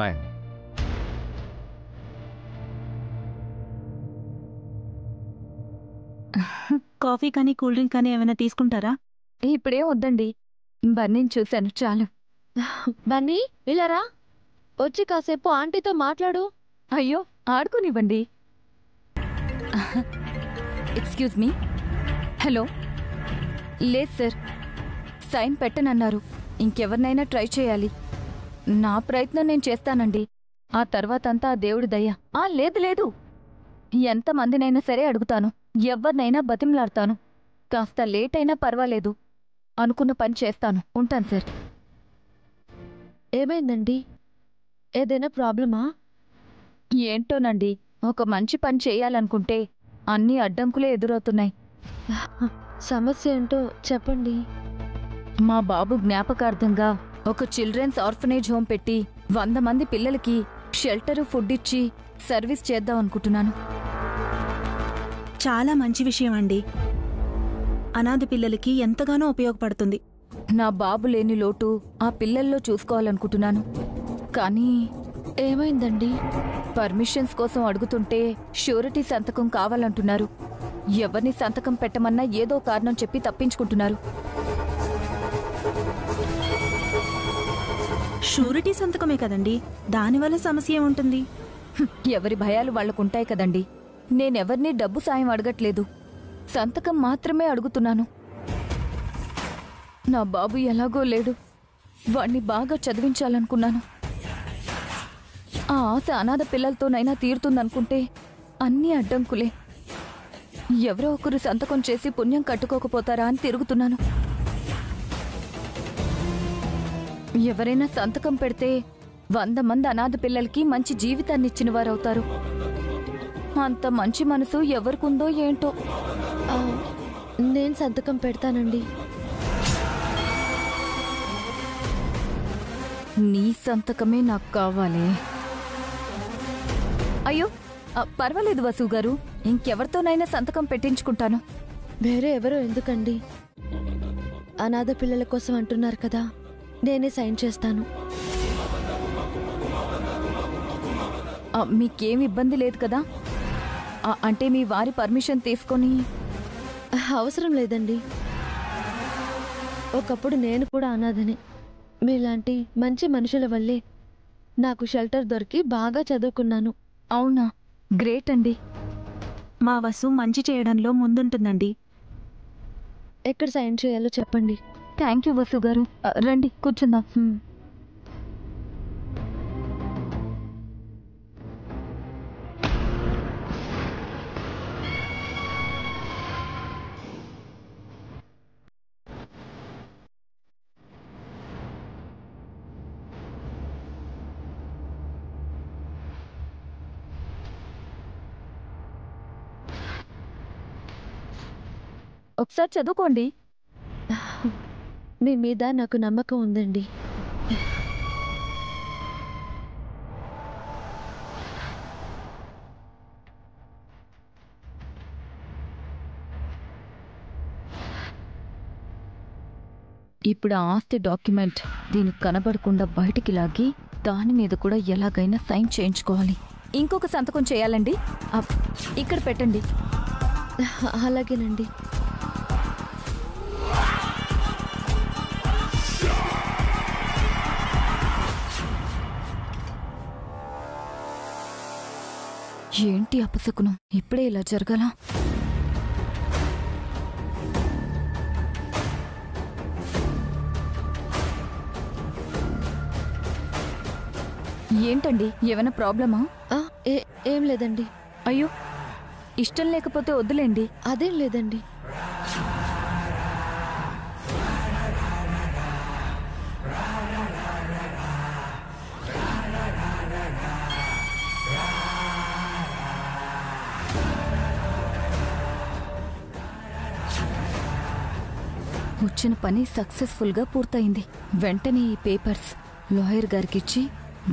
Bye. Coffee కానీ cool drink కానీ ఏమైనా తీసుకుంటారా? ఇప్పుడేం వద్దండి, బన్నీని చూశాను చాలు. బన్నీ ఇలారా, వచ్చి కాసేపు ఆంటీతో మాట్లాడు. అయ్యో ఆడుకోనివ్వండి. Excuse me. హలో. లేదు సార్, సైన్ పెట్టనన్నారు. ఇంకెవరినైనా ట్రై చేయాలి. నా ప్రయత్నం నేను చేస్తానండి. ఆ తర్వాత అంతా ఆ దేవుడి దయ. లేదు లేదు, ఎంతమందినైనా సరే అడుగుతాను, ఎవరినైనా బతిమలాడతాను. కాస్త లేట్ అయినా పర్వాలేదు, అనుకున్న పని చేస్తాను. ఉంటాను సార్. ఏమైందండి? ఏదైనా ప్రాబ్లమా? ఏంటోనండి, ఒక మంచి పని చేయాలనుకుంటే అన్ని అడ్డంకులే ఎదురవుతున్నాయి. సమస్య ఏంటో చెప్పండి. మా బాబు జ్ఞాపకార్థంగా ఒక చిల్డ్రన్స్ ఆర్ఫనేజ్ హోమ్ పెట్టి 100 మంది పిల్లలకి షెల్టరు, ఫుడ్ ఇచ్చి సర్వీస్ చేద్దాం అనుకుంటున్నాను. చాలా మంచి విషయం అండి. అనాథ పిల్లలకి ఎంతగానో ఉపయోగపడుతుంది. నా బాబు లేని లోటు ఆ పిల్లల్లో చూసుకోవాలనుకుంటున్నాను. కానీ ఏమైందండి? పర్మిషన్స్ కోసం అడుగుతుంటే ష్యూరిటీ సంతకం కావాలంటున్నారు. ఎవరిని సంతకం పెట్టమన్నా ఏదో కారణం చెప్పి తప్పించుకుంటున్నారు. షూరిటీ సంతకమే కదండి, దానివల్ల సమస్య ఏముంటుంది? ఎవరి భయాలు వాళ్లకుంటాయి కదండి. నేనెవర్నీ డబ్బు సాయం అడగట్లేదు, సంతకం మాత్రమే అడుగుతున్నాను. నా బాబు ఎలాగో లేడు, వాణ్ణి బాగా చదివించాలనుకున్నాను. ఆ ఆశ అనాథ పిల్లలతోనైనా తీరుతుందనుకుంటే అన్నీ అడ్డంకులే. ఎవరో ఒకరు సంతకం చేసి పుణ్యం కట్టుకోకపోతారా అని తిరుగుతున్నాను. ఎవరైనా సంతకం పెడితే 100 మంది అనాథ పిల్లలకి మంచి జీవితాన్ని ఇచ్చిన వారవుతారు. అంత మంచి మనసు ఎవరికుందో ఏంటో. నేను సంతకం పెడతానండి. నీ సంతకమే నాకు కావాలి. అయ్యో పర్వాలేదు వసు గారు, ఇంకెవరితోనైనా సంతకం పెట్టించుకుంటాను. వేరే ఎవరో ఎందుకండి? అనాథ పిల్లల కోసం అంటున్నారు కదా, నేనే సైన్ చేస్తాను. మీకేం ఇబ్బంది లేదు కదా? అంటే మీ వారి పర్మిషన్ తీసుకొని. అవసరం లేదండి. ఒకప్పుడు నేను కూడా అనాథనే. మీలాంటి మంచి మనుషుల వల్లే నాకు షెల్టర్ దొరికి బాగా చదువుకున్నాను. అవునా, గ్రేట్ అండి. మా వసు మంచి చేయడంలో ముందుంటుందండి. ఎక్కడ సైన్ చేయాలో చెప్పండి. థ్యాంక్ యూ వసు గారు. రండి కూర్చుందాం. ఒకసారి చదువుకోండి. మీ మీద నాకు నమ్మకం ఉందండి. ఇప్పుడు ఆస్తి డాక్యుమెంట్ దీనికి కనబడకుండా బయటికి లాగి దాని మీద కూడా ఎలాగైనా సైన్ చేయించుకోవాలి. ఇంకొక సంతకం చేయాలండి, ఇక్కడ పెట్టండి. అలాగేనండి. ఏంటి అపశకునం, ఇప్పుడే ఇలా జరగాల? ఏంటండి, ఏమైనా ప్రాబ్లమా? ఏం లేదండి. అయ్యో, ఇష్టం లేకపోతే వద్దులేండి. అదేం లేదండి. వచ్చిన పని సక్సెస్ఫుల్గా పూర్తయింది. వెంటనే ఈ పేపర్స్ లాయర్ గారికిచ్చి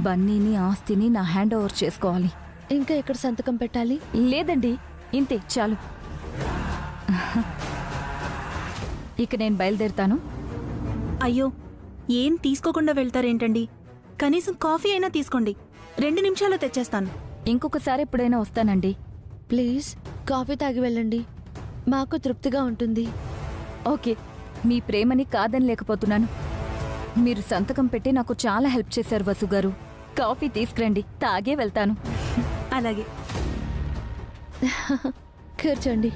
బన్నీని, ఆస్తిని నా హ్యాండ్ ఓవర్ చేసుకోవాలి. ఇంకా ఎక్కడ సంతకం పెట్టాలి? లేదండి, ఇంతే చాలు. ఇక నేను బయలుదేరుతాను. అయ్యో, ఏం తీసుకోకుండా వెళ్తారేంటండి? కనీసం కాఫీ అయినా తీసుకోండి. 2 నిమిషాల్లో తెచ్చేస్తాను. ఇంకొకసారి ఎప్పుడైనా వస్తానండి. ప్లీజ్ కాఫీ తాగి వెళ్ళండి, మాకు తృప్తిగా ఉంటుంది. ఓకే, మీ ప్రేమని కాదని లేకపోతున్నాను. మీరు సంతకం పెట్టి నాకు చాలా హెల్ప్ చేశారు వసు గారు. కాఫీ తీసుకురండి, తాగే వెళ్తాను. అలాగే. కూర్చోండి.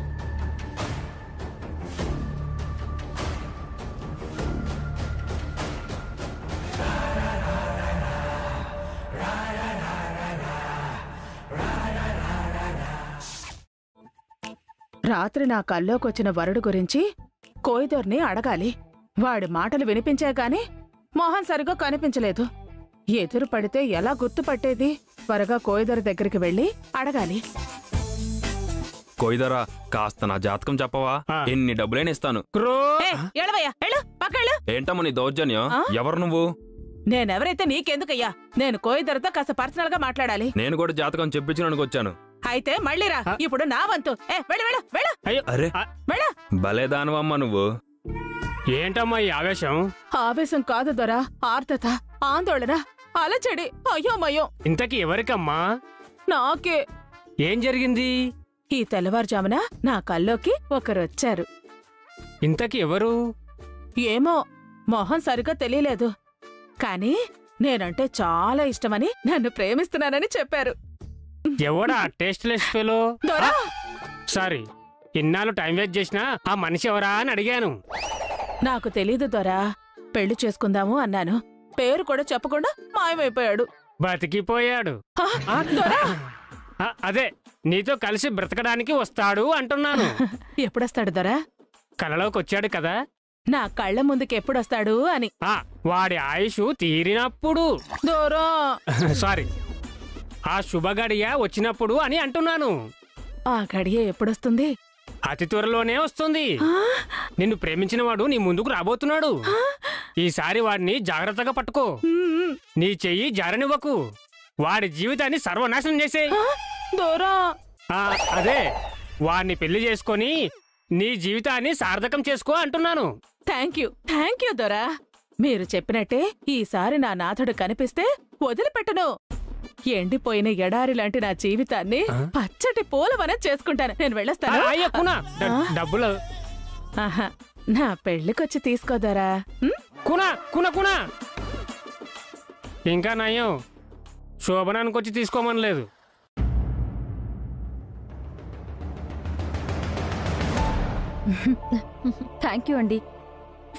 రాత్రి నా కల్లోకొచ్చిన వరుడు గురించి కోయిదర్ని అడగాలి. వాడి మాటలు వినిపించే గాని మోహన్ సరిగా కనిపించలేదు. ఎదురు పడితే ఎలా గుర్తుపట్టేది? త్వరగా కోయిదర్ దగ్గరికి వెళ్ళి అడగాలి. కోయిదరా, కాస్త నా జాతకం చెప్పవా? ఎన్ని డబ్బులైనా ఇస్తాను. ఏంటమ్మా నీ దౌర్జన్యం? ఎవరు నువ్వు? నేనెవరైతే నీకెందుకయ్యా? నేను కోయిదర్తో కాస్త పర్సనల్ గా మాట్లాడాలి. నేను కూడా జాతకం చెప్పించడానికి వచ్చాను. అయితే మళ్ళీ రా, ఇప్పుడు నా వంతు. అరే భలే దానవమ్మా నువ్వు. ఏంటమ్మా ఈ ఆవేశం? ఆవేశం కాదు దొరా, ఆర్తత, ఆందోళన, అలచడి, అయ్యోమయ్యో. ఇంతకీ ఎవరికమ్మా? నాకే. ఏం జరిగింది? ఈ తెల్లవారుజామున నా కల్లోకి ఒకరొచ్చారు. ఇంతకీ ఎవరు? ఏమో, మొహం సరిగ్గా తెలియలేదు. కాని నేనంటే చాలా ఇష్టమని, నన్ను ప్రేమిస్తున్నానని చెప్పారు. ఎవడా టేస్ట్ లెస్ ఫెలో? దొరా, సారీ, ఇన్నాళ్ళు టైం వేస్ట్ చేసినా ఆ మనిషి ఎవరా అని అడిగాను. నాకు తెలీదు దొరా. పెళ్లి చేసుకుందాము అన్నాను. పేరు కూడా చెప్పకుండా మాయమైపోయాడు. బతికిపోయాడు. ఆ, దొరా! అదే నీతో కలిసి బ్రతకడానికి వస్తాడు అంటున్నాను. ఎప్పుడొస్తాడు దొరా? కలలోకి వచ్చాడు కదా. నా కళ్ళ ముందుకెప్పుడొస్తాడు అని. వాడి ఆయుష్ తీరినప్పుడు. దొరా, సారీ, ఆ శుభగడియ వచ్చినప్పుడు అని అంటున్నాను. ఆ గడియ ఎప్పుడొస్తుంది? అతి త్వరలోనే వస్తుంది. నిన్ను ప్రేమించిన వాడు నీ ముందుకు రాబోతున్నాడు. ఈసారి వాడిని జాగ్రత్తగా పట్టుకో. నీ చెయ్యి జారనివ్వకు. వాడి జీవితాన్ని సర్వనాశనం చేసే. అదే, వాడిని పెళ్లి చేసుకొని నీ జీవితాన్ని సార్థకం చేసుకో అంటున్నాను. థ్యాంక్ యూ దొరా. మీరు చెప్పినట్టే ఈసారి నా నాథుడు కనిపిస్తే వదిలిపెట్టను. ఎండిపోయిన ఎడారి లాంటి నా జీవితాన్ని పచ్చటి పూలవనం చేసుకుంటాను. నేను వెళ్ళొస్తాను. డబ్బులు ఆహా, నా పెళ్లికొచ్చి తీసుకోదరా. ఇంకా నయం, శోభనానికి వచ్చి తీసుకోమనలేదు. థ్యాంక్ యూ అండి.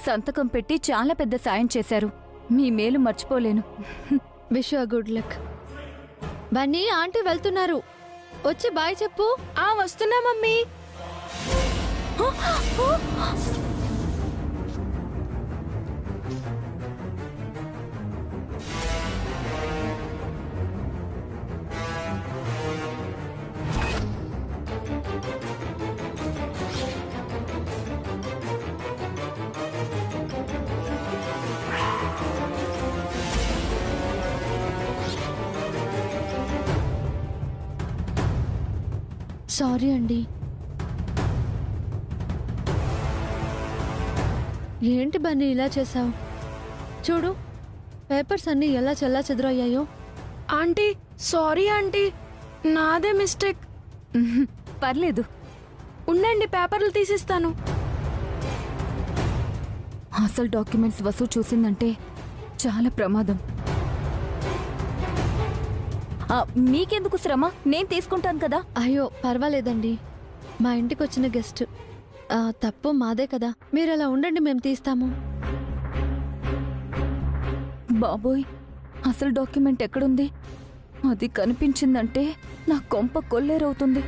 సంతకం పెట్టి చాలా పెద్ద సాయం చేశారు. మీ మేలు మర్చిపోలేను. Wish you good luck. Bunny, aunty వెళ్తున్నారు, వచ్చి బాయ్ చెప్పు. వస్తున్నా మమ్మీ. సారీ అండి. ఏంటి బన్నీ ఇలా చేసావు? చూడు, పేపర్స్ అన్నీ ఎలా చెల్లా చెదరయ్యాయో. ఆంటీ, సారీ ఆంటీ, నాదే మిస్టేక్. పర్లేదు, ఉండండి, పేపర్లు తీసిస్తాను. అసలు డాక్యుమెంట్స్ వసు చూసిందంటే చాలా ప్రమాదం. మీకెందుకు శ్రమ? నేను తీసుకుంటాను కదా. అయ్యో పర్వాలేదండి, మా ఇంటికి వచ్చిన గెస్ట్. తప్పు మాదే కదా. మీరు అలా ఉండండి, మేము తీస్తాము. బాబోయ్, అసలు డాక్యుమెంట్ ఎక్కడుంది? అది కనిపించిందంటే నా కొంప కొల్లేరవుతుంది.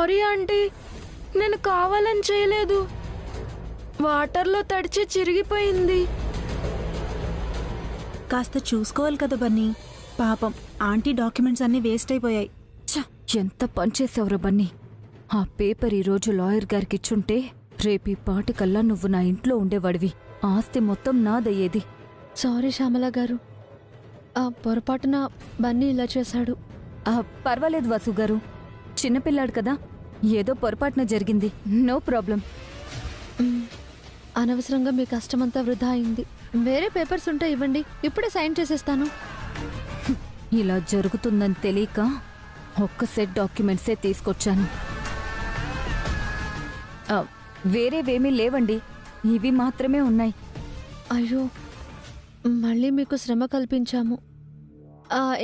సారీ ఆంటీ, నేను కావాలని చేయలేదు. వాటర్లో తడిచి చిరిగిపోయింది. కాస్త చూసుకోవాలి కదా బన్నీ. పాపం ఆంటీ డాక్యుమెంట్స్ అన్నీ వేస్ట్ అయిపోయాయి. ఛ, ఎంత పనిచేసావురా బన్నీ. ఆ పేపర్ ఈరోజు లాయర్ గారికి ఇచ్చుంటే రేపీ పాటికల్లా నువ్వు నా ఇంట్లో ఉండేవాడివి. ఆస్తి మొత్తం నాదయ్యేది. సారీ శ్యామల గారు, ఆ పొరపాటున బన్నీ ఇలా చేశాడు. పర్వాలేదు వాసు గారు, చిన్నపిల్లాడు కదా, ఏదో పొరపాటున జరిగింది. No problem. అనవసరంగా మీ కష్టమంతా వృధా అయింది. వేరే పేపర్స్ ఉంటే ఇవ్వండి, ఇప్పుడే సైన్ చేసేస్తాను. ఇలా జరుగుతుందని తెలియక ఒక్క సెట్ డాక్యుమెంట్సే తీసుకొచ్చాను. వేరేవేమీ లేవండి, ఇవి మాత్రమే ఉన్నాయి. అయ్యో, మళ్ళీ మీకు శ్రమ కల్పించాము.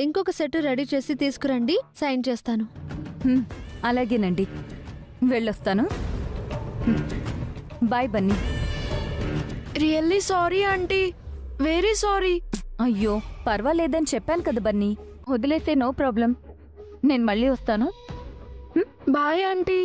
ఇంకొక సెట్ రెడీ చేసి తీసుకురండి, సైన్ చేస్తాను. అలాగేనండి, వెళ్ళొస్తాను. Bye Bunny. Really sorry aunty, very sorry. అయ్యో, పర్వాలేదని చెప్పాను కదా బన్నీ, వదిలేసే. నో ప్రాబ్లం, నేను మళ్ళీ వస్తాను. Bye aunty.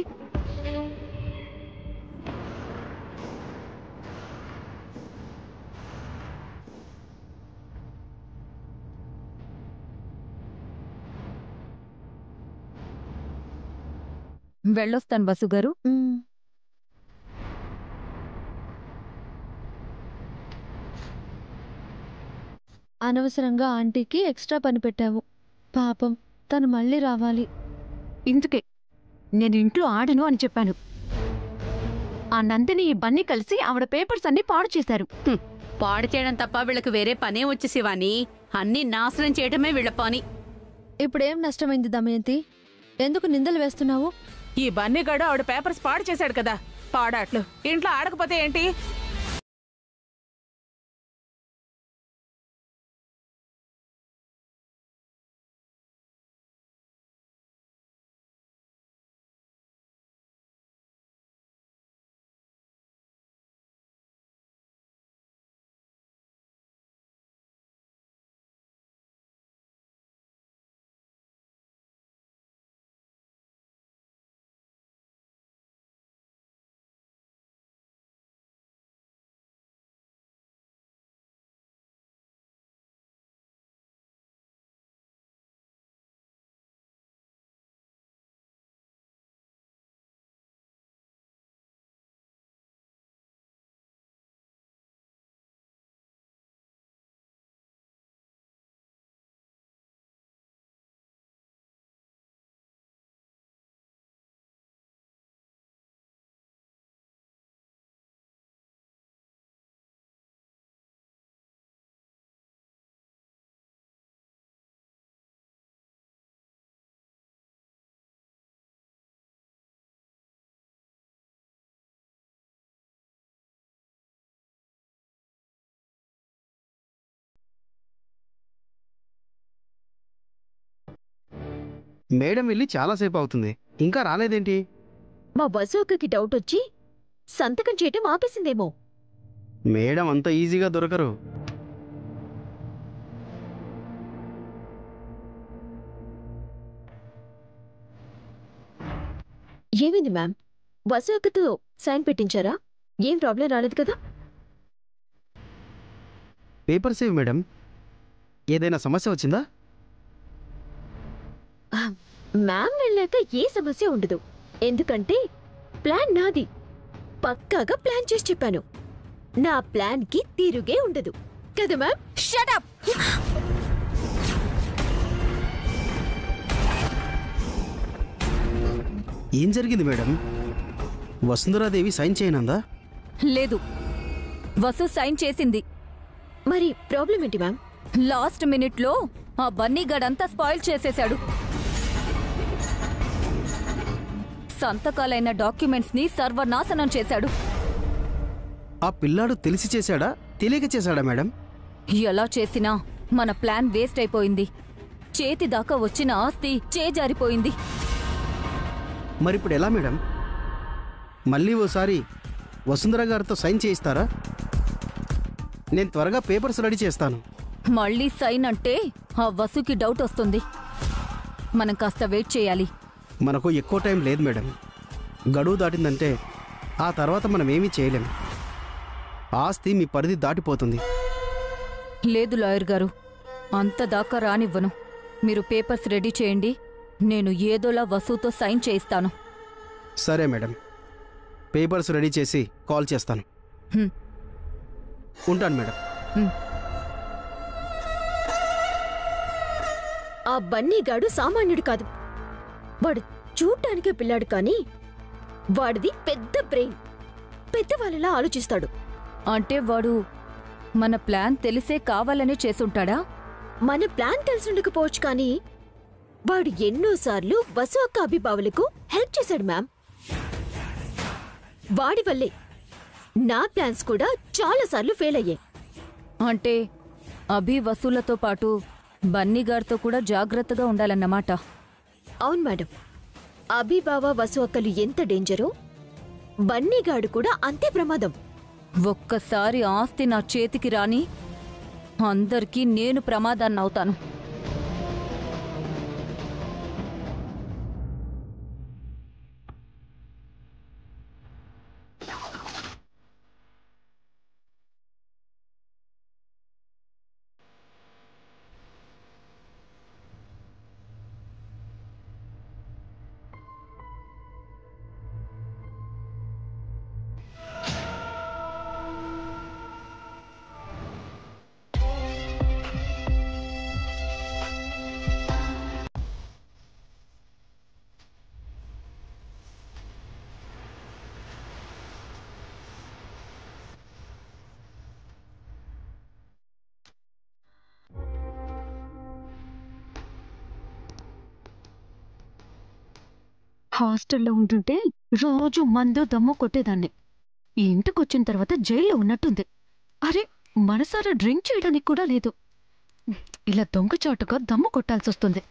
వెళ్ళొస్తాను వసు గారు. అనవసరంగా ఆంటీకి ఎక్స్ట్రా పని పెట్టావు. పాపం, తను మళ్ళీ రావాలి. ఇందుకే నేను ఇంట్లో ఆడను అని చెప్పాను. ఆ నందిని ఈ బన్నీ కలిసి ఆవిడ పేపర్స్ అన్ని పాడు చేశారు. పాడు చేయడం తప్ప వీళ్ళకి వేరే పనే వచ్చి శివాని, అన్ని నాశనం చేయడమే వీళ్ళ పని. ఇప్పుడేం నష్టమైంది దమయంతి? ఎందుకు నిందలు వేస్తున్నావు? ఈ బన్నీగాడు ఆవిడ పేపర్స్ పాడు చేశాడు కదా. పాడాట్లు ఇంట్లో ఆడకపోతే ఏంటి? మేడం వెళ్ళి చాలాసేపు అవుతుంది, ఇంకా రాలేదేంటి? మా బసోకకి డౌట్ వచ్చి సంతకం చేయటం ఆపేసిందేమో. మేడం అంత ఈజీగా దొరకరు. ఏమైంది మ్యామ్? బసోకతో సైన్ పెట్టించారా? ఏం ప్రాబ్లం రాలేదు కదా? పేపర్ సేవ్ మేడం, ఏదైనా సమస్య వచ్చిందా? మ్యామ్ వెళ్ళాక ఏ సమస్య ఉండదు, ఎందుకంటే ప్లాన్ నాది. పక్కాగా ప్లాన్ చేసి చెప్పాను. నా ప్లాన్ కి తిరుగే ఉండదు కదా మ్యామ్? Shut up. ఏం జరిగింది మేడం? వసుంధరాదేవి సైన్ చేయనందా? లేదు, వసు సైన్ చేసింది. మరి ప్రాబ్లం ఏంటి మ్యామ్? లాస్ట్ మినిట్లో ఆ బన్నీగాడంతా స్పాయిల్ చేసేశాడు. సంతకాలైన డాక్యుమెంట్స్ ని సర్వనాశనం చేశాడు. ఆ పిల్లాడు తెలిసి చేశాడా, తెలియక చేశాడా మేడం? ఎలా చేసినా మన ప్లాన్ వేస్ట్ అయిపోయింది. చేతిదాకా వచ్చిన ఆస్తి చేజారిపోయింది. మరిప్పుడు ఎలా మేడం? మళ్ళీ ఓసారి వసుంధర గారితో సైన్ చేయిస్తారా? నేను త్వరగా పేపర్స్ రెడీ చేస్తాను. మళ్ళీ సైన్ అంటే ఆ వసుకి డౌట్ వస్తుంది. మనం కాస్త వెయిట్ చేయాలి. మనకు ఎక్కువ టైం లేదు మేడం. గడువు దాటిందంటే ఆ తర్వాత మనం ఏమీ చేయలేం. ఆస్తి మీ పరిధి దాటిపోతుంది. లేదు లాయర్ గారు, అంత దాకా రానివ్వను. మీరు పేపర్స్ రెడీ చేయండి, నేను ఏదోలా వసూతో సైన్ చేయిస్తాను. సరే మేడం, పేపర్స్ రెడీ చేసి కాల్ చేస్తాను. ఉంటాను మేడం. ఆ బన్నీగాడు సామాన్యుడు కాదు. వాడు చూడ్డానికే పిల్లాడు కానీ వాడిది పెద్ద బ్రెయిన్. పెద్దవాళ్ళలా ఆలోచిస్తాడు. అంటే వాడు మన ప్లాన్ తెలిసే కావాలనే చేసుంటాడా? మన ప్లాన్ తెలిసుండకపోవచ్చు కానీ వాడు ఎన్నోసార్లు వసు అక్క అభిబావులకు హెల్ప్ చేశాడు మ్యామ్. వాడి వల్లే నా ప్లాన్స్ కూడా చాలాసార్లు ఫెయిల్ అయ్యాయి. అంటే అభి వసూలతో పాటు బన్నీగారితో కూడా జాగ్రత్తగా ఉండాలన్నమాట. అవును మేడం, అభిబావ వసు అక్కలు ఎంత డేంజరో బన్నీగాడు కూడా అంతే ప్రమాదం. ఒక్కసారి ఆస్తి నా చేతికి రాని అందరికీ నేను ప్రమాదాన్నవుతాను. హాస్టల్లో ఉంటుంటే రోజు మందు దమ్ము కొట్టేదాన్ని. ఇంటికొచ్చిన తర్వాత జైల్లో ఉన్నట్టుంది. అరే, మనసారా డ్రింక్ చేయడానికి కూడా లేదు. ఇలా దొంగచాటుగా దమ్ము కొట్టాల్సొస్తుంది.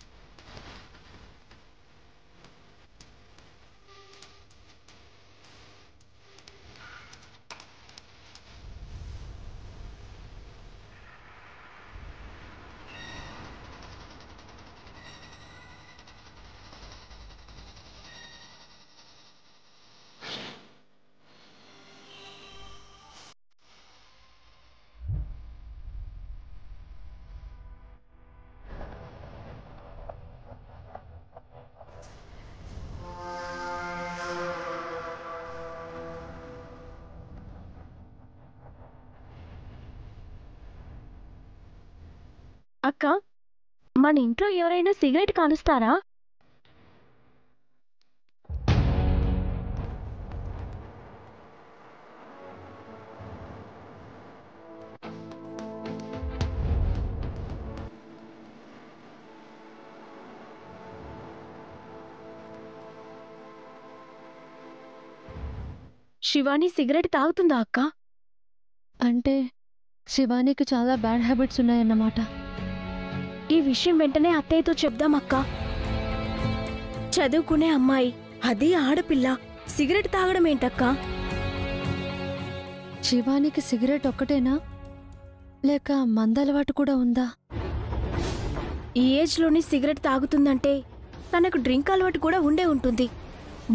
అక్క, మన ఇంట్లో ఎవరైనా సిగరెట్ కాలుస్తారా? శివాని సిగరెట్ తాగుతుందా అక్క? అంటే శివానికి చాలా బ్యాడ్ హ్యాబిట్స్ ఉన్నాయన్నమాట. ఈ విషయం వెంటనే అత్తయ్యతో చెప్దామక్క. చదువుకునే అమ్మాయి, అదే ఆడపిల్ల, సిగరెట్ తాగడం ఏంటక్క? శివానికి సిగరెట్ ఒక్కటేనా, లేక మందలవాటు కూడా ఉందా? ఈ ఏజ్లోని సిగరెట్ తాగుతుందంటే తనకు డ్రింక్ అలవాటు కూడా ఉండే ఉంటుంది.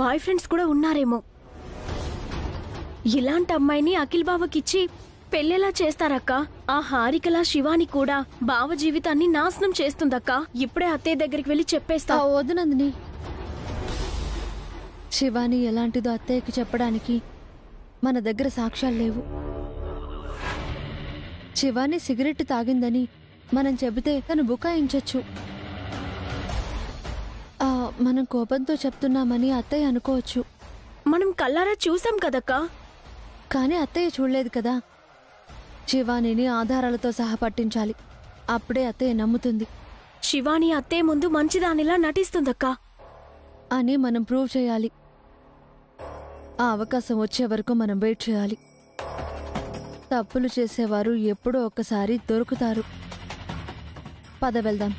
బాయ్ ఫ్రెండ్స్ కూడా ఉన్నారేమో. ఇలాంటి అమ్మాయిని అఖిల్ బావకిచ్చి పెళ్ళేలా చేస్తారక్క? ఆ హారికలా శివాని కూడా బావ జీవితాన్ని నాశనం చేస్తుందక్క. ఇప్పుడే అత్తయ్య దగ్గరికి వెళ్ళి చెప్పేస్తా. వద్దు నందిని, శివాని ఎలాంటిదో అత్తయ్యకి చెప్పడానికి మన దగ్గర సాక్ష్యాలు లేవు. శివాని సిగరెట్ తాగిందని మనం చెబితే తను బుకాయించొచ్చు. మనం కోపంతో చెప్తున్నామని అత్తయ్య అనుకోవచ్చు. మనం కల్లారా చూసాం కదక్కా. కానీ అత్తయ్య చూడలేదు కదా. శివానిని ఆధారాలతో సహా పట్టించాలి, అప్పుడే అత్తయ్య నమ్ముతుంది. శివాని అత్తయ్య ముందు మంచిదానిలా నటిస్తుందక్కా అని మనం ప్రూవ్ చేయాలి. ఆ అవకాశం వచ్చే వరకు మనం వెయిట్ చేయాలి. తప్పులు చేసేవారు ఎప్పుడో ఒక్కసారి దొరుకుతారు. పద వెళ్దాం.